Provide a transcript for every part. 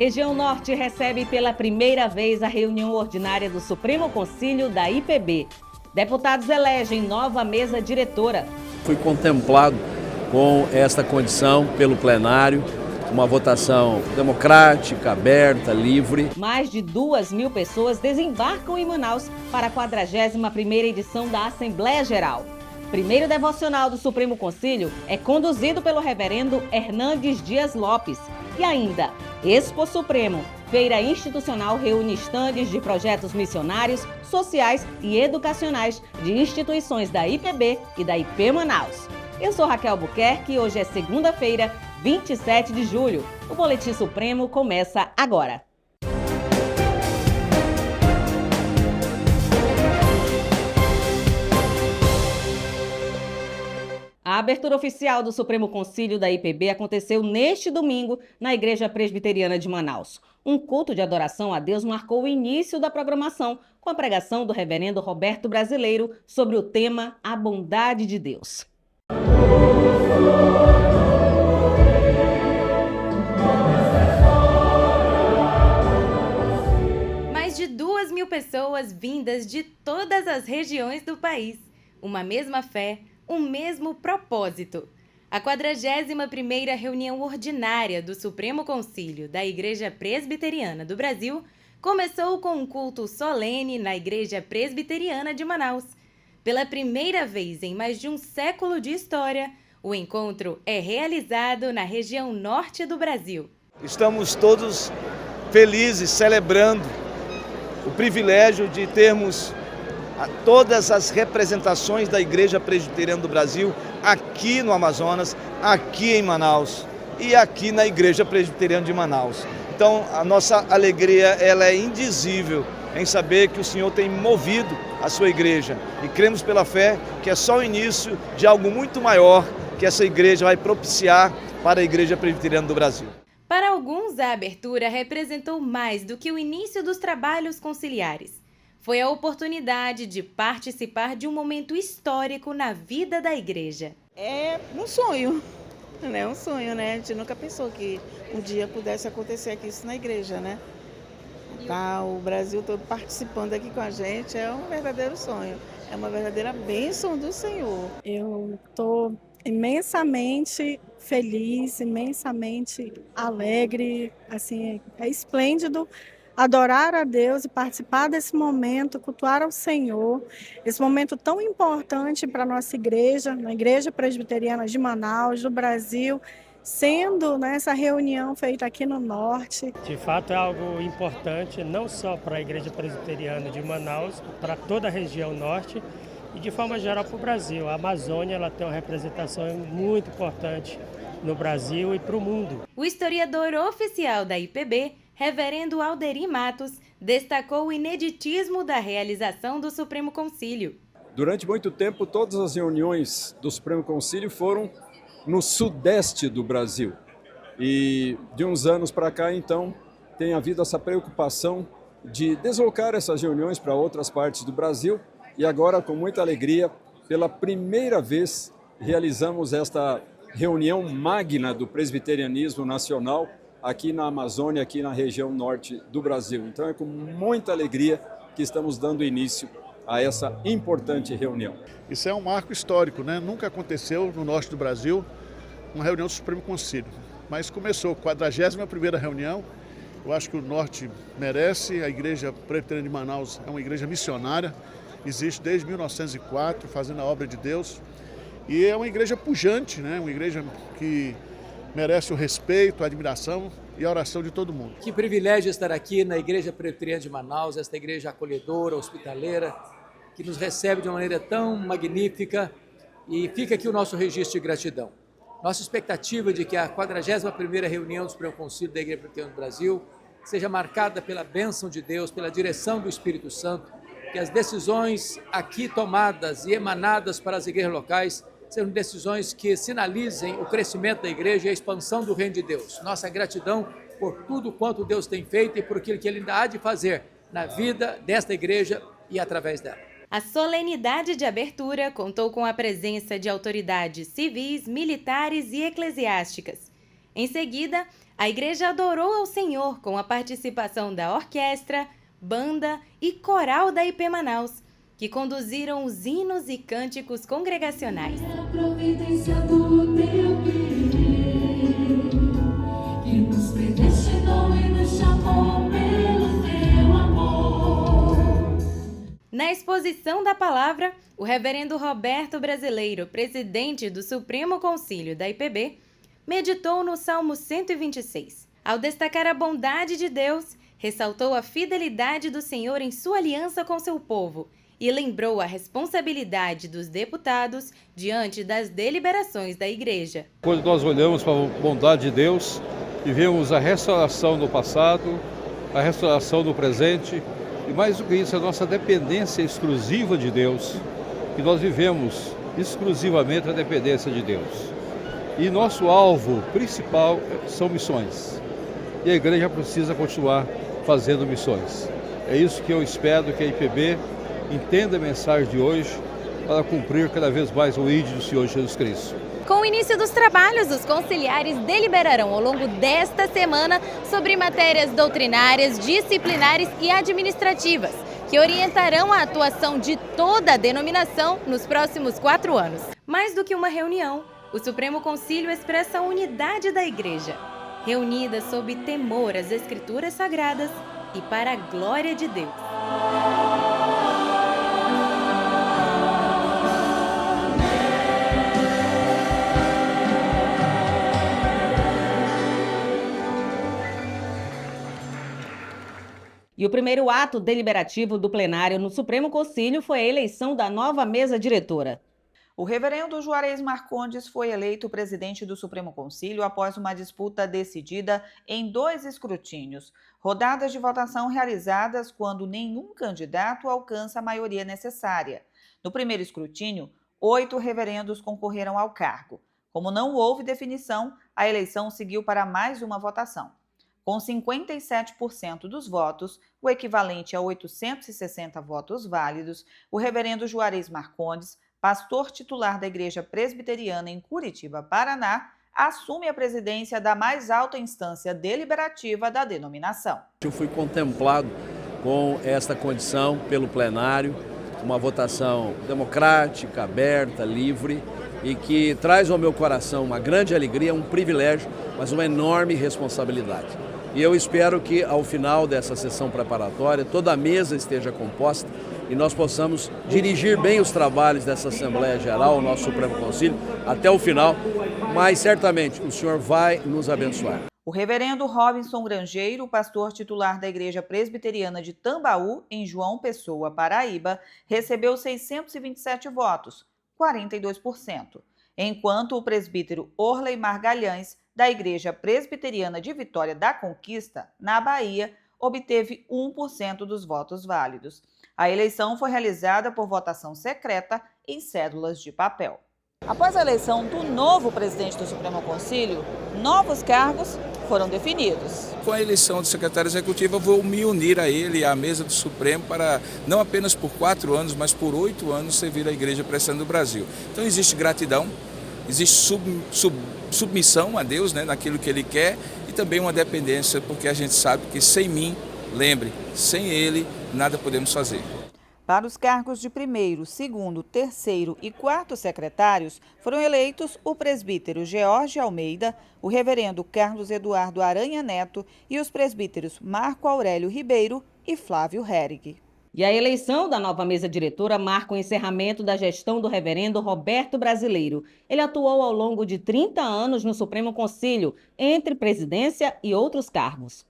Região Norte recebe pela primeira vez a reunião ordinária do Supremo Concílio da IPB. Deputados elegem nova mesa diretora. Fui contemplado com esta condição pelo plenário, uma votação democrática, aberta, livre. Mais de 2.000 pessoas desembarcam em Manaus para a 41ª edição da Assembleia Geral. Primeiro devocional do Supremo Concílio é conduzido pelo reverendo Hernandes Dias Lopes. E ainda, Expo Supremo, feira institucional reúne estandes de projetos missionários, sociais e educacionais de instituições da IPB e da IP Manaus. Eu sou Raquel Buquerque e hoje é segunda-feira, 27 de julho. O Boletim Supremo começa agora. A abertura oficial do Supremo Concílio da IPB aconteceu neste domingo na Igreja Presbiteriana de Manaus. Um culto de adoração a Deus marcou o início da programação com a pregação do reverendo Roberto Brasileiro sobre o tema A Bondade de Deus. Mais de 2.000 pessoas vindas de todas as regiões do país. Uma mesma fé, um mesmo propósito. A 41ª reunião ordinária do Supremo Concílio da Igreja Presbiteriana do Brasil começou com um culto solene na Igreja Presbiteriana de Manaus. Pela primeira vez em mais de um século de história, o encontro é realizado na região norte do Brasil. Estamos todos felizes, celebrando o privilégio de termos todas as representações da Igreja Presbiteriana do Brasil aqui no Amazonas, aqui em Manaus e aqui na Igreja Presbiteriana de Manaus. Então, a nossa alegria ela é indizível em saber que o Senhor tem movido a sua igreja e cremos pela fé que é só o início de algo muito maior que essa igreja vai propiciar para a Igreja Presbiteriana do Brasil. Para alguns, a abertura representou mais do que o início dos trabalhos conciliares. Foi a oportunidade de participar de um momento histórico na vida da igreja. É um sonho, né? Um sonho, né? A gente nunca pensou que um dia pudesse acontecer aqui isso na igreja, né? Tá, o Brasil todo participando aqui com a gente é um verdadeiro sonho, é uma verdadeira bênção do Senhor. Eu estou imensamente feliz, imensamente alegre, assim, é esplêndido adorar a Deus e participar desse momento, cultuar ao Senhor, esse momento tão importante para a nossa igreja, na Igreja Presbiteriana de Manaus, do Brasil, sendo essa reunião feita aqui no Norte. De fato é algo importante, não só para a Igreja Presbiteriana de Manaus, para toda a região Norte e de forma geral para o Brasil. A Amazônia ela tem uma representação muito importante no Brasil e para o mundo. O historiador oficial da IPB, reverendo Alderi Matos, destacou o ineditismo da realização do Supremo Concílio. Durante muito tempo, todas as reuniões do Supremo Concílio foram no sudeste do Brasil. E de uns anos para cá, então, tem havido essa preocupação de deslocar essas reuniões para outras partes do Brasil. E agora, com muita alegria, pela primeira vez, realizamos esta reunião magna do presbiterianismo nacional aqui na Amazônia, aqui na região norte do Brasil. Então é com muita alegria que estamos dando início a essa importante reunião. Isso é um marco histórico, né? Nunca aconteceu no norte do Brasil uma reunião do Supremo Concílio, mas começou a 41ª reunião. Eu acho que o norte merece, a Igreja Presbiteriana de Manaus é uma igreja missionária, existe desde 1904, fazendo a obra de Deus, e é uma igreja pujante, né? Uma igreja que merece o respeito, a admiração e a oração de todo mundo. Que privilégio estar aqui na Igreja Presbiteriana de Manaus, esta igreja acolhedora, hospitaleira, que nos recebe de uma maneira tão magnífica, e fica aqui o nosso registro de gratidão. Nossa expectativa de que a 41ª reunião do Supremo Concílio da Igreja Presbiteriana do Brasil seja marcada pela bênção de Deus, pela direção do Espírito Santo, que as decisões aqui tomadas e emanadas para as igrejas locais sejam decisões que sinalizem o crescimento da igreja e a expansão do reino de Deus. Nossa gratidão por tudo quanto Deus tem feito e por aquilo que Ele ainda há de fazer na vida desta igreja e através dela. A solenidade de abertura contou com a presença de autoridades civis, militares e eclesiásticas. Em seguida, A igreja adorou ao Senhor com a participação da orquestra, banda e coral da IP Manaus, que conduziram os hinos e cânticos congregacionais. A providência do teu querer, que nos predestinou e nos chamou pelo teu amor. Na exposição da palavra, o reverendo Roberto Brasileiro, presidente do Supremo Concílio da IPB, meditou no Salmo 126. Ao destacar a bondade de Deus, ressaltou a fidelidade do Senhor em sua aliança com seu povo e lembrou a responsabilidade dos deputados diante das deliberações da Igreja. Quando nós olhamos para a bondade de Deus e vemos a restauração do passado, a restauração do presente e mais do que isso, a nossa dependência exclusiva de Deus, que nós vivemos exclusivamente a dependência de Deus. E nosso alvo principal são missões. E a igreja precisa continuar fazendo missões. É isso que eu espero que a IPB entenda a mensagem de hoje para cumprir cada vez mais o ID do Senhor Jesus Cristo. Com o início dos trabalhos, os conciliares deliberarão ao longo desta semana sobre matérias doutrinárias, disciplinares e administrativas, que orientarão a atuação de toda a denominação nos próximos 4 anos. Mais do que uma reunião, o Supremo Concílio expressa a unidade da Igreja, reunida sob temor às Escrituras Sagradas e para a glória de Deus. E o primeiro ato deliberativo do plenário no Supremo Concílio foi a eleição da nova mesa diretora. O reverendo Juarez Marcondes foi eleito presidente do Supremo Concílio após uma disputa decidida em 2 escrutínios, rodadas de votação realizadas quando nenhum candidato alcança a maioria necessária. No primeiro escrutínio, 8 reverendos concorreram ao cargo. Como não houve definição, a eleição seguiu para mais uma votação. Com 57% dos votos, o equivalente a 860 votos válidos, o reverendo Juarez Marcondes, pastor titular da Igreja Presbiteriana em Curitiba, Paraná, assume a presidência da mais alta instância deliberativa da denominação. Eu fui contemplado com esta condição pelo plenário, uma votação democrática, aberta, livre e que traz ao meu coração uma grande alegria, um privilégio, mas uma enorme responsabilidade. E eu espero que ao final dessa sessão preparatória toda a mesa esteja composta e nós possamos dirigir bem os trabalhos dessa Assembleia Geral, o nosso Supremo Concílio, até o final, mas certamente o Senhor vai nos abençoar. O reverendo Robinson Grangeiro, pastor titular da Igreja Presbiteriana de Tambaú, em João Pessoa, Paraíba, recebeu 627 votos, 42%, enquanto o presbítero Orley Margalhães, da Igreja Presbiteriana de Vitória da Conquista, na Bahia, obteve 1% dos votos válidos. A eleição foi realizada por votação secreta em cédulas de papel. Após a eleição do novo presidente do Supremo Concílio, novos cargos foram definidos. Com a eleição do secretário executivo, eu vou me unir a ele e à mesa do Supremo para, não apenas por 4 anos, mas por 8 anos, servir a Igreja Presbiteriana do Brasil. Então existe gratidão, existe submissão a Deus, né, naquilo que Ele quer, e também uma dependência, porque a gente sabe que sem mim, lembre, sem Ele, nada podemos fazer. Para os cargos de primeiro, segundo, terceiro e quarto secretários, foram eleitos o presbítero George Almeida, o reverendo Carlos Eduardo Aranha Neto e os presbíteros Marco Aurélio Ribeiro e Flávio Herrig. E a eleição da nova mesa diretora marca o encerramento da gestão do reverendo Roberto Brasileiro. Ele atuou ao longo de 30 anos no Supremo Concílio, entre presidência e outros cargos.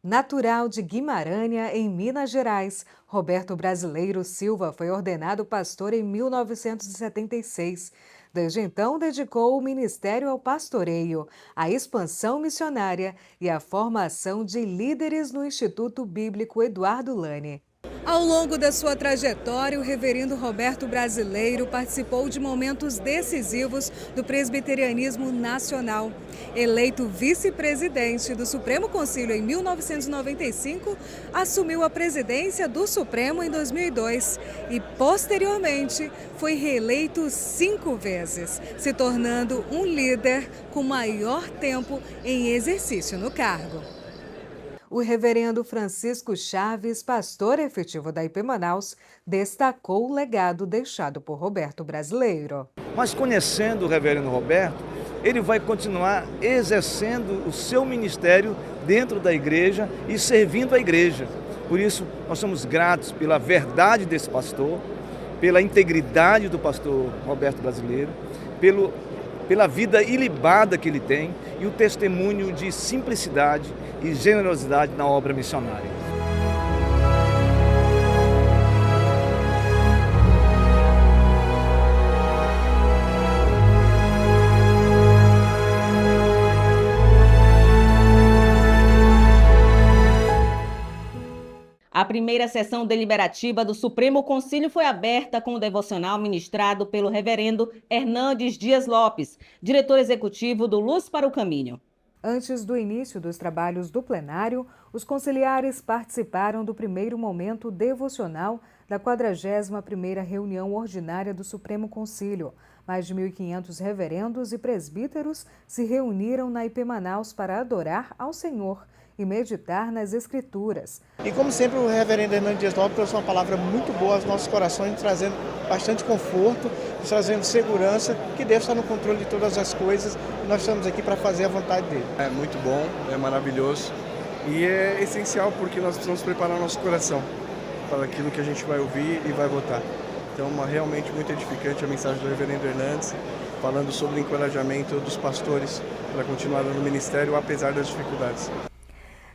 Natural de Guimarães, em Minas Gerais, Roberto Brasileiro Silva foi ordenado pastor em 1976. Desde então, dedicou o ministério ao pastoreio, à expansão missionária e à formação de líderes no Instituto Bíblico Eduardo Lane. Ao longo da sua trajetória, o reverendo Roberto Brasileiro participou de momentos decisivos do presbiterianismo nacional. Eleito vice-presidente do Supremo Concílio em 1995, assumiu a presidência do Supremo em 2002 e, posteriormente, foi reeleito 5 vezes, se tornando um líder com maior tempo em exercício no cargo. O reverendo Francisco Chaves, pastor efetivo da IP Manaus, destacou o legado deixado por Roberto Brasileiro. Mas conhecendo o reverendo Roberto, ele vai continuar exercendo o seu ministério dentro da igreja e servindo a igreja. Por isso, nós somos gratos pela verdade desse pastor, pela integridade do pastor Roberto Brasileiro, pela vida ilibada que ele tem e o testemunho de simplicidade e generosidade na obra missionária. A primeira sessão deliberativa do Supremo Concílio foi aberta com o devocional ministrado pelo reverendo Hernandes Dias Lopes, diretor executivo do Luz para o Caminho. Antes do início dos trabalhos do plenário, os conciliares participaram do primeiro momento devocional da 41ª reunião ordinária do Supremo Concílio. Mais de 1.500 reverendos e presbíteros se reuniram na IP Manaus para adorar ao Senhor e meditar nas Escrituras. E como sempre, o reverendo Hernandes Dias Lopes trouxe uma palavra muito boa aos nossos corações, trazendo bastante conforto, trazendo segurança, que Deus está no controle de todas as coisas e nós estamos aqui para fazer a vontade dele. É muito bom, é maravilhoso e é essencial porque nós precisamos preparar nosso coração para aquilo que a gente vai ouvir e vai votar. Então, realmente muito edificante a mensagem do reverendo Hernandes, falando sobre o encorajamento dos pastores para continuar no ministério, apesar das dificuldades.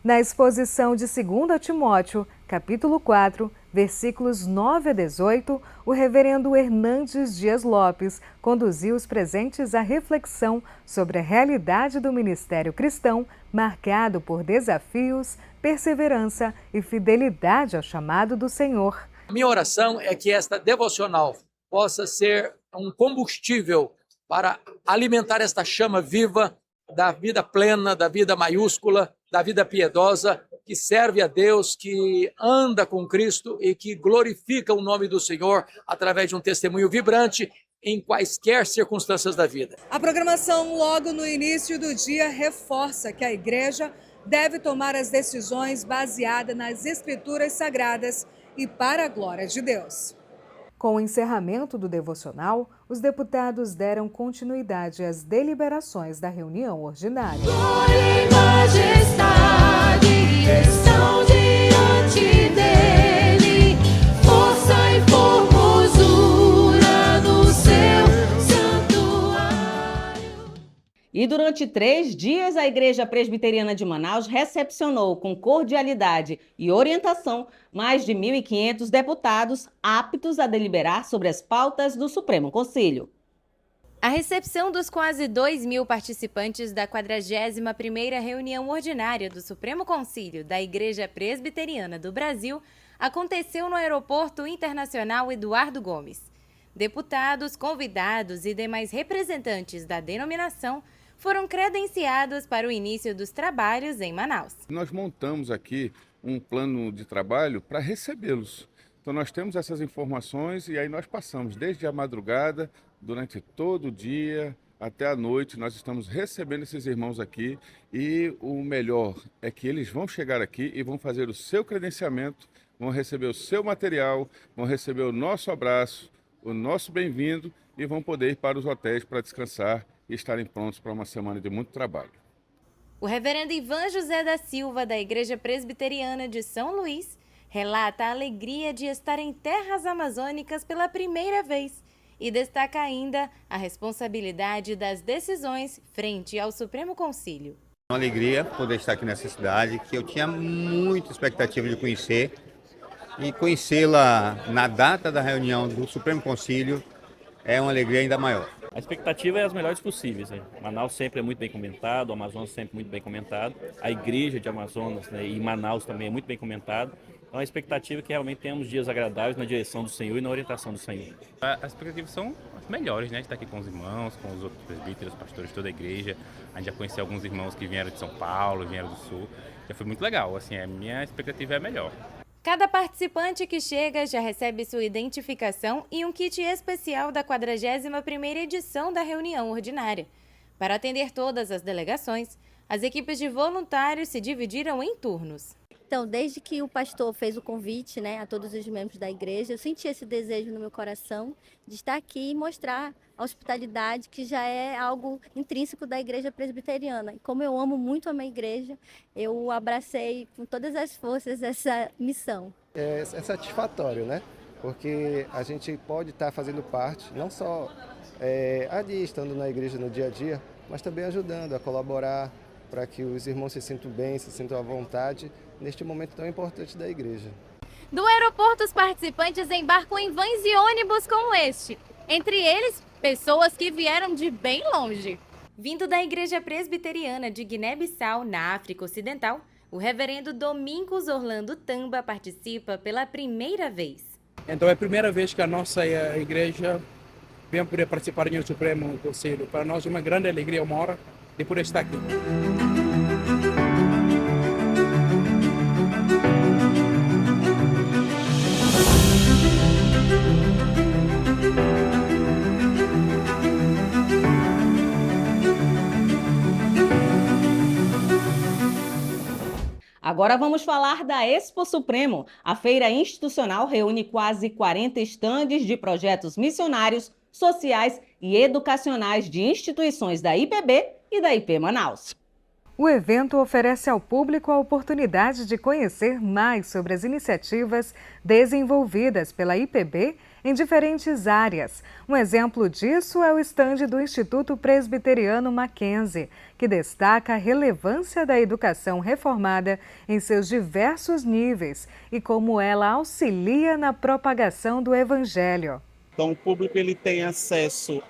Na exposição de 2 Timóteo, capítulo 4, versículos 9 a 18, o reverendo Hernandes Dias Lopes conduziu os presentes à reflexão sobre a realidade do ministério cristão, marcado por desafios, perseverança e fidelidade ao chamado do Senhor. Minha oração é que esta devocional possa ser um combustível para alimentar esta chama viva da vida plena, da vida maiúscula, da vida piedosa, que serve a Deus, que anda com Cristo e que glorifica o nome do Senhor através de um testemunho vibrante em quaisquer circunstâncias da vida. A programação logo no início do dia reforça que a igreja deve tomar as decisões baseadas nas Escrituras Sagradas e para a glória de Deus. Com o encerramento do devocional, os deputados deram continuidade às deliberações da reunião ordinária. Glória e majestade estão diante dele, força e formosura no seu santuário. E durante 3 dias, a Igreja Presbiteriana de Manaus recepcionou com cordialidade e orientação mais de 1.500 deputados aptos a deliberar sobre as pautas do Supremo Concílio. A recepção dos quase 2.000 participantes da 41ª reunião ordinária do Supremo Concílio da Igreja Presbiteriana do Brasil aconteceu no Aeroporto Internacional Eduardo Gomes. Deputados, convidados e demais representantes da denominação foram credenciados para o início dos trabalhos em Manaus. Nós montamos aqui um plano de trabalho para recebê-los. Então nós temos essas informações e aí nós passamos desde a madrugada, durante todo o dia, até a noite, nós estamos recebendo esses irmãos aqui e o melhor é que eles vão chegar aqui e vão fazer o seu credenciamento, vão receber o seu material, vão receber o nosso abraço, o nosso bem-vindo e vão poder ir para os hotéis para descansar e estarem prontos para uma semana de muito trabalho. O reverendo Ivan José da Silva, da Igreja Presbiteriana de São Luís, relata a alegria de estar em terras amazônicas pela primeira vez e destaca ainda a responsabilidade das decisões frente ao Supremo Concílio. É uma alegria poder estar aqui nessa cidade, que eu tinha muita expectativa de conhecer, e conhecê-la na data da reunião do Supremo Concílio é uma alegria ainda maior. A expectativa é as melhores possíveis, né? Manaus sempre é muito bem comentado, o Amazonas sempre muito bem comentado, a igreja de Amazonas, né, e Manaus também é muito bem comentado. Então a expectativa é que realmente tenhamos dias agradáveis na direção do Senhor e na orientação do Senhor. As expectativas são as melhores, né? De estar aqui com os irmãos, com os outros presbíteros, pastores, toda a igreja. A gente já conheceu alguns irmãos que vieram de São Paulo, vieram do Sul. Já foi muito legal, assim, a minha expectativa é a melhor. Cada participante que chega já recebe sua identificação e um kit especial da 41ª edição da reunião ordinária. Para atender todas as delegações, as equipes de voluntários se dividiram em turnos. Então, desde que o pastor fez o convite, né, a todos os membros da igreja, eu senti esse desejo no meu coração de estar aqui e mostrar a hospitalidade, que já é algo intrínseco da igreja presbiteriana. E como eu amo muito a minha igreja, eu abracei com todas as forças essa missão. É satisfatório, né? Porque a gente pode estar fazendo parte, não só ali estando na igreja no dia a dia, mas também ajudando a colaborar para que os irmãos se sintam bem, se sintam à vontade neste momento tão importante da igreja. Do aeroporto, os participantes embarcam em vans e ônibus como este. Entre eles, pessoas que vieram de bem longe. Vindo da Igreja Presbiteriana de Guiné-Bissau, na África Ocidental, o reverendo Domingos Orlando Tamba participa pela primeira vez. Então é a primeira vez que a nossa igreja vem poder participar do Supremo Conselho. Para nós é uma grande alegria, uma honra de poder estar aqui. Agora vamos falar da Expo Supremo. A feira institucional reúne quase 40 estandes de projetos missionários, sociais e educacionais de instituições da IPB e da IP Manaus. O evento oferece ao público a oportunidade de conhecer mais sobre as iniciativas desenvolvidas pela IPB em diferentes áreas. Um exemplo disso é o estande do Instituto Presbiteriano Mackenzie, que destaca a relevância da educação reformada em seus diversos níveis e como ela auxilia na propagação do Evangelho. Então, o público ele tem acesso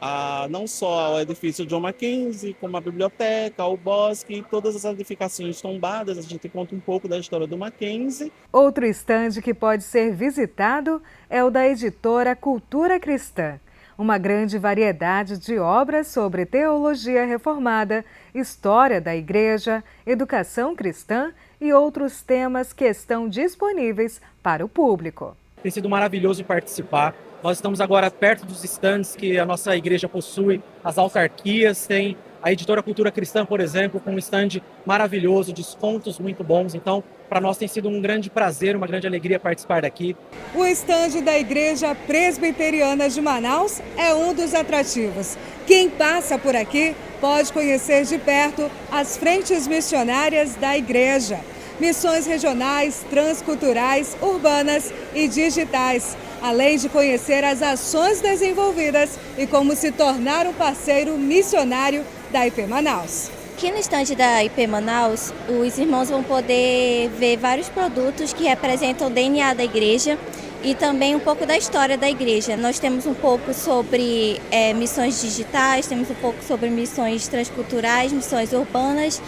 não só ao edifício John Mackenzie, como a biblioteca, ao bosque, todas as edificações tombadas. A gente conta um pouco da história do Mackenzie. Outro estande que pode ser visitado é o da editora Cultura Cristã. Uma grande variedade de obras sobre teologia reformada, história da igreja, educação cristã e outros temas que estão disponíveis para o público. Tem sido maravilhoso participar. Nós estamos agora perto dos estandes que a nossa igreja possui, as autarquias, tem a editora Cultura Cristã, por exemplo, com um estande maravilhoso, descontos muito bons. Então, para nós tem sido um grande prazer, uma grande alegria participar daqui. O estande da Igreja Presbiteriana de Manaus é um dos atrativos. Quem passa por aqui pode conhecer de perto as frentes missionárias da igreja. Missões regionais, transculturais, urbanas e digitais, além de conhecer as ações desenvolvidas e como se tornar um parceiro missionário da IP Manaus. Aqui no estande da IP Manaus, os irmãos vão poder ver vários produtos que representam o DNA da igreja e também um pouco da história da igreja. Nós temos um pouco sobre missões digitais, temos um pouco sobre missões transculturais, missões urbanas.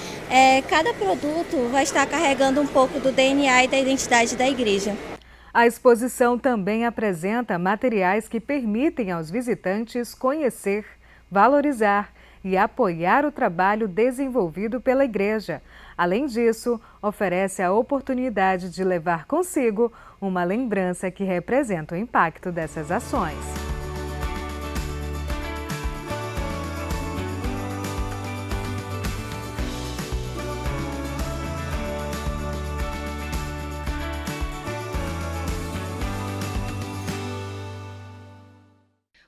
Cada produto vai estar carregando um pouco do DNA e da identidade da igreja. A exposição também apresenta materiais que permitem aos visitantes conhecer, valorizar e apoiar o trabalho desenvolvido pela igreja. Além disso, oferece a oportunidade de levar consigo uma lembrança que representa o impacto dessas ações.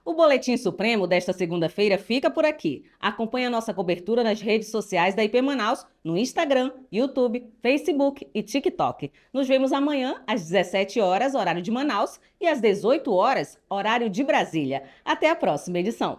O Boletim Supremo desta segunda-feira fica por aqui. Acompanhe a nossa cobertura nas redes sociais da IP Manaus, no Instagram, YouTube, Facebook e TikTok. Nos vemos amanhã às 17 horas, horário de Manaus, e às 18 horas, horário de Brasília. Até a próxima edição.